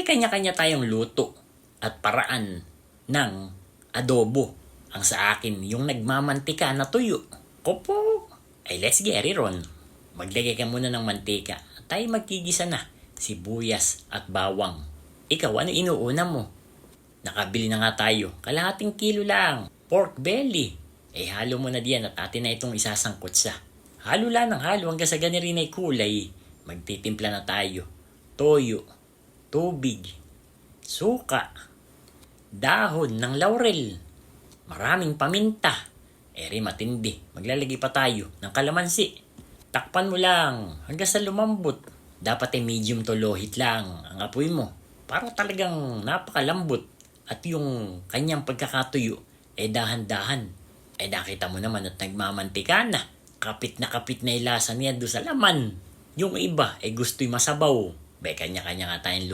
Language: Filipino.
kanya-kanya tayong luto at paraan ng adobo. Ang sa akin, yung nagmamantika na tuyo. Kopo! Ay let's get it on. Maglagay ka muna ng mantika at tayo magkigisa na sibuyas at bawang. Ikaw, ano inuuna mo? Nakabili na nga tayo, kalahating kilo lang, pork belly. Halo mo na diyan at atin na itong isasangkot sa. Halo lang ng halo hanggang sa gani rin ay kulay. Magtitimpla na tayo. Toyo, tubig, suka, dahon ng laurel, maraming paminta. Matindi. Maglalagay pa tayo ng kalamansi. Takpan mo lang hanggang sa lumambot. Dapat medium to low heat lang ang apoy mo para talagang napakalambot at yung kanyang pagkakatuyo dahan-dahan. Nakita mo naman at nagmamantika na. Kapit na yung lasa niya doon sa laman. Yung iba gusto'y masabaw. Kanya-kanya nga tayong